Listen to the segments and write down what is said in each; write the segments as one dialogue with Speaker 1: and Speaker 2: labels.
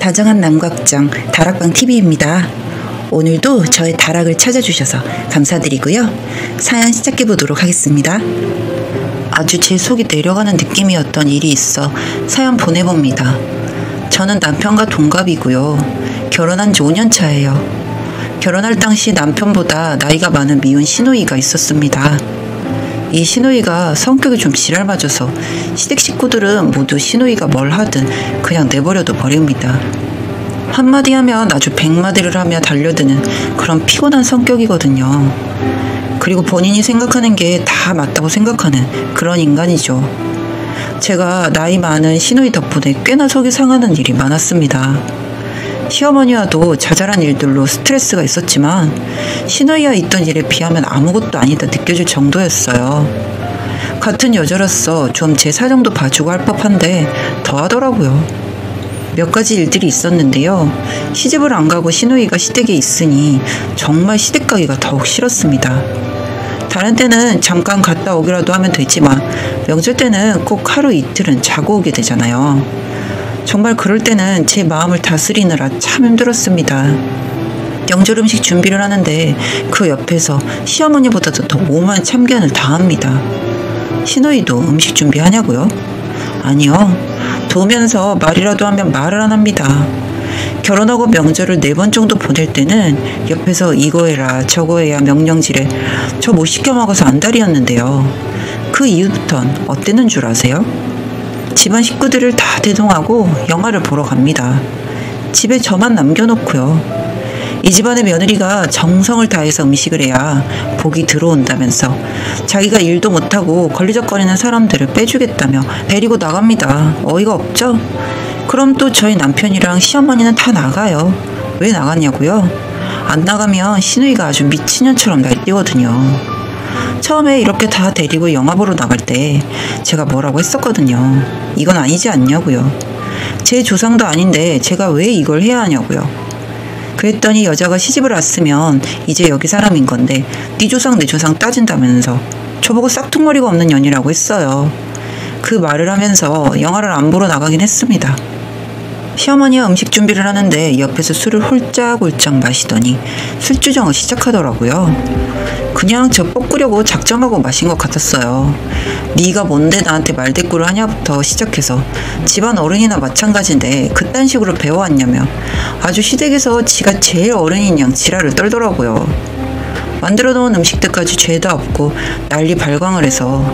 Speaker 1: 다정한 남각장 다락방TV입니다. 오늘도 저의 다락을 찾아주셔서 감사드리고요. 사연 시작해보도록 하겠습니다. 아주 제 속이 내려가는 느낌이었던 일이 있어 사연 보내봅니다. 저는 남편과 동갑이고요. 결혼한 지 5년 차예요. 결혼할 당시 남편보다 나이가 많은 미혼 시누이가 있었습니다. 이 시누이가 성격이 좀 지랄 맞아서 시댁 식구들은 모두 시누이가 뭘 하든 그냥 내버려둬 버립니다. 한마디 하면 아주 100마디를 하며 달려드는 그런 피곤한 성격이거든요. 그리고 본인이 생각하는 게 다 맞다고 생각하는 그런 인간이죠. 제가 나이 많은 시누이 덕분에 꽤나 속이 상하는 일이 많았습니다. 시어머니와도 자잘한 일들로 스트레스가 있었지만 시누이와 있던 일에 비하면 아무것도 아니다 느껴질 정도였어요. 같은 여자로서 좀 제 사정도 봐주고 할 법한데 더 하더라고요. 몇 가지 일들이 있었는데요. 시집을 안 가고 시누이가 시댁에 있으니 정말 시댁 가기가 더욱 싫었습니다. 다른 때는 잠깐 갔다 오기라도 하면 되지만 명절 때는 꼭 하루 이틀은 자고 오게 되잖아요. 정말 그럴 때는 제 마음을 다스리느라 참 힘들었습니다. 명절 음식 준비를 하는데 그 옆에서 시어머니보다도 더 오만 참견을 당합니다. 시누이도 음식 준비하냐고요? 아니요. 도우면서 말이라도 하면 말을 안 합니다. 결혼하고 명절을 4번 정도 보낼 때는 옆에서 이거 해라 저거 해야 명령질에 저 못 시켜 먹어서 안달이었는데요. 그 이후부턴 어땠는 줄 아세요? 집안 식구들을 다 대동하고 영화를 보러 갑니다. 집에 저만 남겨놓고요. 이 집안의 며느리가 정성을 다해서 음식을 해야 복이 들어온다면서 자기가 일도 못하고 걸리적거리는 사람들을 빼주겠다며 데리고 나갑니다. 어이가 없죠? 그럼 또 저희 남편이랑 시어머니는 다 나가요. 왜 나갔냐고요? 안 나가면 시누이가 아주 미친년처럼 날뛰거든요. 처음에 이렇게 다 데리고 영화 보러 나갈 때 제가 뭐라고 했었거든요. 이건 아니지 않냐고요. 제 조상도 아닌데 제가 왜 이걸 해야 하냐고요. 그랬더니 여자가 시집을 왔으면 이제 여기 사람인 건데 네 조상 내 조상 따진다면서 저보고 싹퉁머리가 없는 년이라고 했어요. 그 말을 하면서 영화를 안 보러 나가긴 했습니다. 시어머니가 음식 준비를 하는데 옆에서 술을 홀짝홀짝 마시더니 술주정을 시작하더라고요. 그냥 저 뻐꾸려고 작정하고 마신 것 같았어요. 네가 뭔데 나한테 말대꾸를 하냐부터 시작해서 집안 어른이나 마찬가지인데 그딴 식으로 배워왔냐며 아주 시댁에서 지가 제일 어른인 양 지랄을 떨더라고요. 만들어 놓은 음식들까지 죄다 없고 난리 발광을 해서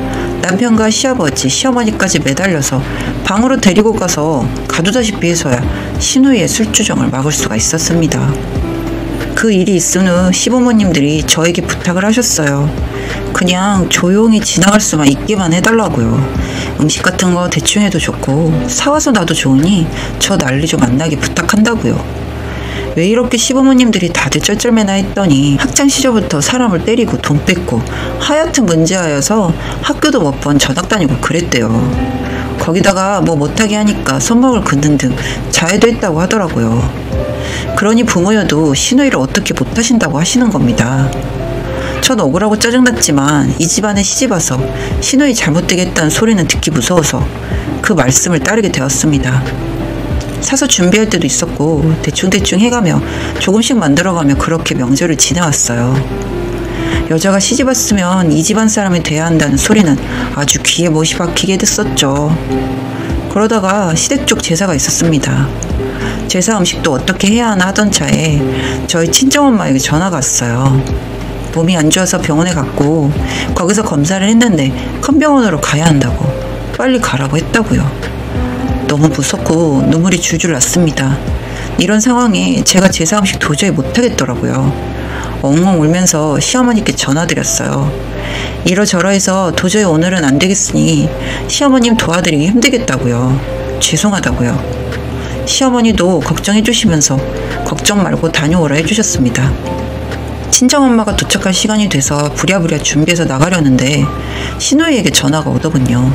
Speaker 1: 남편과 시아버지, 시어머니까지 매달려서 방으로 데리고 가서 가두다시피 해서야 시누이의 술주정을 막을 수가 있었습니다. 그 일이 있은 후 시부모님들이 저에게 부탁을 하셨어요. 그냥 조용히 지나갈 수만 있게만 해달라고요. 음식 같은 거 대충 해도 좋고 사와서 놔도 좋으니 저 난리 좀 안 나게 부탁한다고요. 왜 이렇게 시부모님들이 다들 쩔쩔매나 했더니 학창 시절부터 사람을 때리고 돈 뺏고 하여튼 문제하여서 학교도 몇 번 전학 다니고 그랬대요. 거기다가 뭐 못하게 하니까 손목을 긋는 등 자해도 했다고 하더라고요. 그러니 부모여도 시누이를 어떻게 못하신다고 하시는 겁니다. 전 억울하고 짜증났지만 이 집안에 시집와서 시누이 잘못되겠다는 소리는 듣기 무서워서 그 말씀을 따르게 되었습니다. 사서 준비할 때도 있었고 대충대충 해가며 조금씩 만들어가며 그렇게 명절을 지내왔어요. 여자가 시집 왔으면 이 집안 사람이 돼야 한다는 소리는 아주 귀에 못이 박히게 됐었죠. 그러다가 시댁 쪽 제사가 있었습니다. 제사 음식도 어떻게 해야 하나 하던 차에 저희 친정엄마에게 전화가 왔어요. 몸이 안 좋아서 병원에 갔고 거기서 검사를 했는데 큰 병원으로 가야 한다고 빨리 가라고 했다고요. 너무 무섭고 눈물이 줄줄 났습니다. 이런 상황에 제가 제사 음식 도저히 못하겠더라고요. 엉엉 울면서 시어머니께 전화드렸어요. 이러저러해서 도저히 오늘은 안 되겠으니 시어머님 도와드리기 힘들겠다고요. 죄송하다고요. 시어머니도 걱정해 주시면서 걱정 말고 다녀오라 해주셨습니다. 친정엄마가 도착할 시간이 돼서 부랴부랴 준비해서 나가려는데 시누이에게 전화가 오더군요.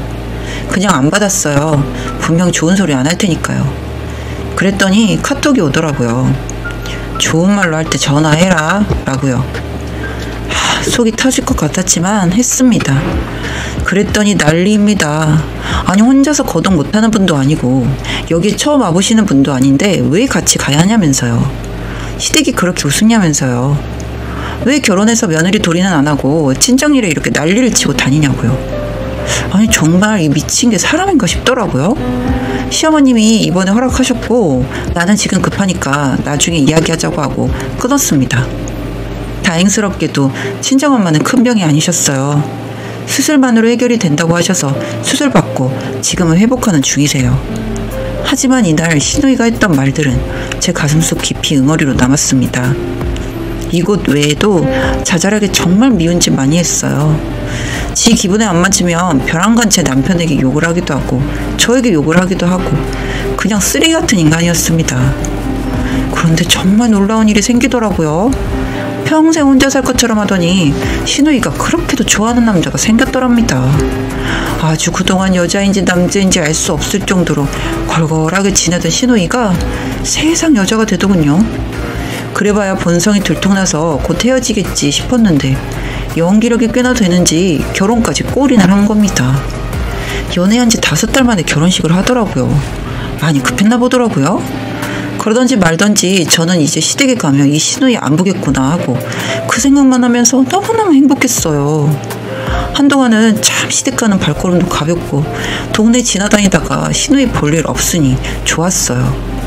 Speaker 1: 그냥 안 받았어요. 분명 좋은 소리 안 할 테니까요. 그랬더니 카톡이 오더라고요. 좋은 말로 할 때 전화해라 라고요. 속이 터질 것 같았지만 했습니다. 그랬더니 난리입니다. 아니 혼자서 거동 못하는 분도 아니고 여기에 처음 와보시는 분도 아닌데 왜 같이 가야 하냐면서요. 시댁이 그렇게 우습냐면서요. 왜 결혼해서 며느리 도리는 안 하고 친정일에 이렇게 난리를 치고 다니냐고요. 아니 정말 이 미친 게 사람인가 싶더라고요. 시어머님이 이번에 허락하셨고 나는 지금 급하니까 나중에 이야기하자고 하고 끊었습니다. 다행스럽게도 친정엄마는 큰 병이 아니셨어요. 수술만으로 해결이 된다고 하셔서 수술 받고 지금은 회복하는 중이세요. 하지만 이날 시누이가 했던 말들은 제 가슴속 깊이 응어리로 남았습니다. 이곳 외에도 자잘하게 정말 미운 짓 많이 했어요. 지 기분에 안 맞으면 벼랑간 제 남편에게 욕을 하기도 하고 저에게 욕을 하기도 하고 그냥 쓰레기 같은 인간이었습니다. 그런데 정말 놀라운 일이 생기더라고요. 평생 혼자 살 것처럼 하더니 시누이가 그렇게도 좋아하는 남자가 생겼더랍니다. 아주 그동안 여자인지 남자인지 알 수 없을 정도로 걸걸하게 지내던 시누이가 세상 여자가 되더군요. 그래봐야 본성이 들통나서 곧 헤어지겠지 싶었는데 연기력이 꽤나 되는지 결혼까지 골인을 한 겁니다. 연애한 지 5달 만에 결혼식을 하더라고요. 많이 급했나 보더라고요. 그러던지 말던지 저는 이제 시댁에 가면 이 시누이 안 보겠구나 하고 그 생각만 하면서 너무너무 행복했어요. 한동안은 참 시댁 가는 발걸음도 가볍고 동네 지나다니다가 시누이 볼 일 없으니 좋았어요.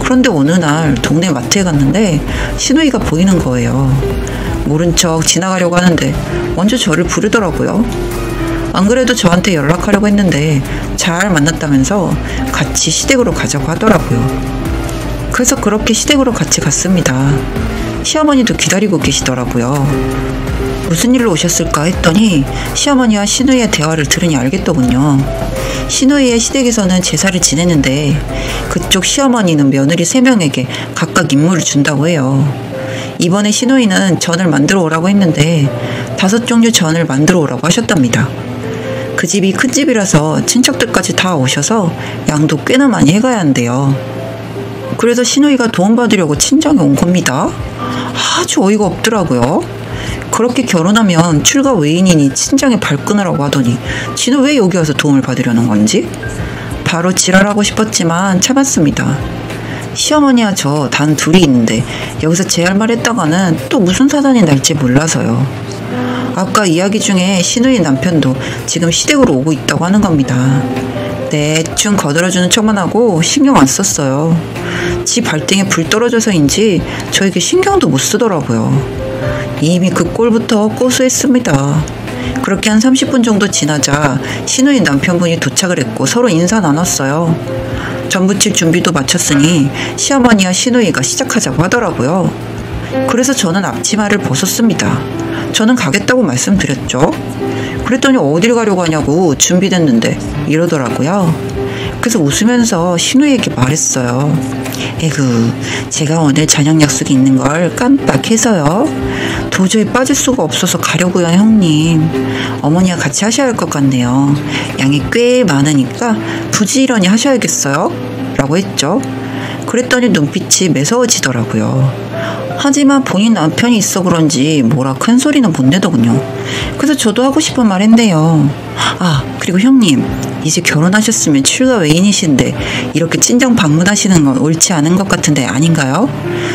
Speaker 1: 그런데 어느 날 동네 마트에 갔는데 시누이가 보이는 거예요. 모른 척 지나가려고 하는데 먼저 저를 부르더라고요. 안 그래도 저한테 연락하려고 했는데 잘 만났다면서 같이 시댁으로 가자고 하더라고요. 그래서 그렇게 시댁으로 같이 갔습니다. 시어머니도 기다리고 계시더라고요. 무슨 일로 오셨을까 했더니 시어머니와 시누이의 대화를 들으니 알겠더군요. 시누이의 시댁에서는 제사를 지내는데 그쪽 시어머니는 며느리 3명에게 각각 임무를 준다고 해요. 이번에 시누이는 전을 만들어 오라고 했는데 5종류 전을 만들어 오라고 하셨답니다. 그 집이 큰 집이라서 친척들까지 다 오셔서 양도 꽤나 많이 해가야 한대요. 그래서 시누이가 도움받으려고 친정에 온 겁니다. 아주 어이가 없더라고요. 그렇게 결혼하면 출가 외인이니 친정에 발 끊으라고 하더니 지는 왜 여기 와서 도움을 받으려는 건지? 바로 지랄하고 싶었지만 참았습니다. 시어머니와 저 단 둘이 있는데 여기서 제 할 말 했다가는 또 무슨 사단이 날지 몰라서요. 아까 이야기 중에 시누이 남편도 지금 시댁으로 오고 있다고 하는 겁니다. 대충 거들어주는 척만 하고 신경 안 썼어요. 지 발등에 불 떨어져서인지 저에게 신경도 못 쓰더라고요. 이미 그 꼴부터 고소했습니다. 그렇게 한 30분 정도 지나자 시누이 남편분이 도착을 했고 서로 인사 나눴어요. 전 부칠 준비도 마쳤으니 시어머니와 시누이가 시작하자고 하더라고요. 그래서 저는 앞치마를 벗었습니다. 저는 가겠다고 말씀드렸죠. 그랬더니 어딜 가려고 하냐고 준비됐는데 이러더라고요. 그래서 웃으면서 시누이에게 말했어요. 에구, 제가 오늘 저녁 약속이 있는 걸 깜빡해서요. 도저히 빠질 수가 없어서 가려고요, 형님. 어머니와 같이 하셔야 할 것 같네요. 양이 꽤 많으니까 부지런히 하셔야겠어요? 라고 했죠. 그랬더니 눈빛이 매서워지더라고요. 하지만 본인 남편이 있어 그런지 뭐라 큰 소리는 못 내더군요. 그래서 저도 하고 싶은 말 했네요. 아, 그리고 형님, 이제 결혼하셨으면 출가 외인이신데 이렇게 친정 방문하시는 건 옳지 않은 것 같은데 아닌가요?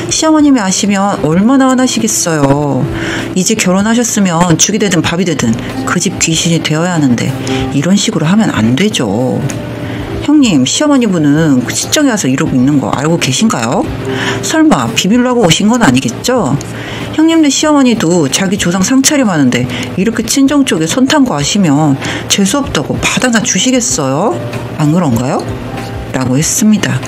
Speaker 1: 시어머님이 아시면 얼마나 화나시겠어요. 이제 결혼하셨으면 죽이 되든 밥이 되든 그 집 귀신이 되어야 하는데 이런 식으로 하면 안 되죠. 형님, 시어머니분은 친정에 와서 이러고 있는 거 알고 계신가요? 설마 비밀로 하고 오신 건 아니겠죠? 형님네 시어머니도 자기 조상 상차림 하는데 이렇게 친정 쪽에 손 탄 거 아시면 재수없다고 받아나 주시겠어요? 안 그런가요? 라고 했습니다.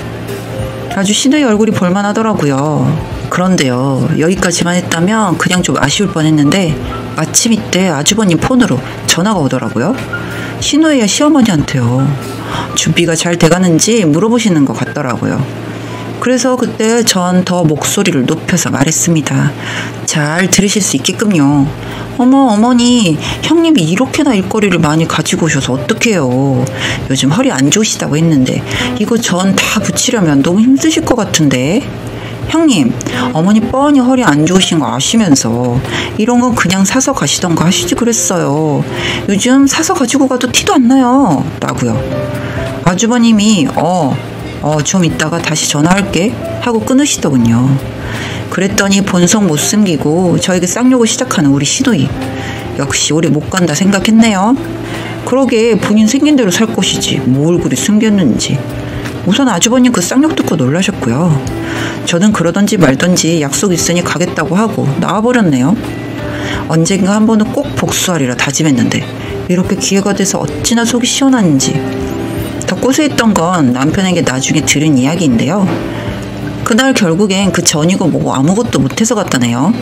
Speaker 1: 아주 시누이 얼굴이 볼만하더라고요. 그런데요, 여기까지만 했다면 그냥 좀 아쉬울 뻔했는데 마침 이때 아주버님 폰으로 전화가 오더라고요. 시누이의 시어머니한테요. 준비가 잘 돼가는지 물어보시는 것 같더라고요. 그래서 그때 전 더 목소리를 높여서 말했습니다. 잘 들으실 수 있게끔요. 어머, 어머니, 형님이 이렇게나 일거리를 많이 가지고 오셔서 어떡해요. 요즘 허리 안 좋으시다고 했는데 이거 전 다 붙이려면 너무 힘드실 것 같은데. 형님, 어머니 뻔히 허리 안 좋으신 거 아시면서 이런 건 그냥 사서 가시던가 하시지 그랬어요. 요즘 사서 가지고 가도 티도 안 나요. 라고요. 아주버님이 좀 이따가 다시 전화할게 하고 끊으시더군요. 그랬더니 본성 못 숨기고 저에게 쌍욕을 시작하는 우리 시누이. 역시 오래 못 간다 생각했네요. 그러게 본인 생긴 대로 살 것이지 뭘 그리 숨겼는지. 우선 아주버님 그 쌍욕 듣고 놀라셨고요. 저는 그러던지 말던지 약속 있으니 가겠다고 하고 나와버렸네요. 언젠가 한 번은 꼭 복수하리라 다짐했는데 이렇게 기회가 돼서 어찌나 속이 시원한지. 더 고소했던 건 남편에게 나중에 들은 이야기인데요. 그날 결국엔 그 전이고 뭐고 아무것도 못해서 갔다네요.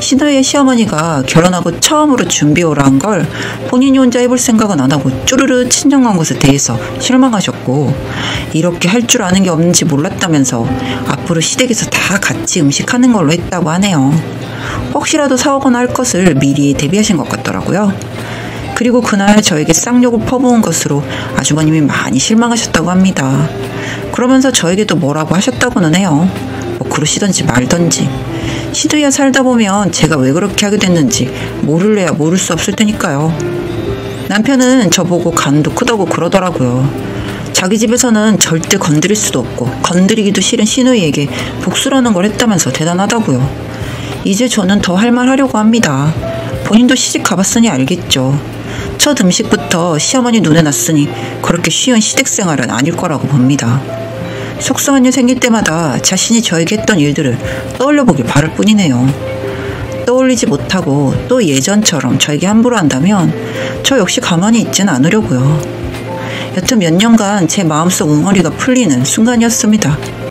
Speaker 1: 시누이의 시어머니가 결혼하고 처음으로 준비오라 한 걸 본인이 혼자 해볼 생각은 안 하고 쭈르르 친정간 것에 대해서 실망하셨고, 이렇게 할 줄 아는 게 없는지 몰랐다면서 앞으로 시댁에서 다 같이 음식하는 걸로 했다고 하네요. 혹시라도 사오거나 할 것을 미리 대비하신 것 같더라고요. 그리고 그날 저에게 쌍욕을 퍼부은 것으로 아주버님이 많이 실망하셨다고 합니다. 그러면서 저에게도 뭐라고 하셨다고는 해요. 뭐 그러시던지 말던지. 시누이와 살다 보면 제가 왜 그렇게 하게 됐는지 모를래야 모를 수 없을 테니까요. 남편은 저보고 간도 크다고 그러더라고요. 자기 집에서는 절대 건드릴 수도 없고 건드리기도 싫은 시누이에게 복수라는 걸 했다면서 대단하다고요. 이제 저는 더 할 말 하려고 합니다. 본인도 시집 가봤으니 알겠죠. 첫 음식부터 시어머니 눈에 났으니 그렇게 쉬운 시댁생활은 아닐 거라고 봅니다. 속상한 일 생길 때마다 자신이 저에게 했던 일들을 떠올려보길 바랄 뿐이네요. 떠올리지 못하고 또 예전처럼 저에게 함부로 한다면 저 역시 가만히 있진 않으려고요. 여튼 몇 년간 제 마음속 웅어리가 풀리는 순간이었습니다.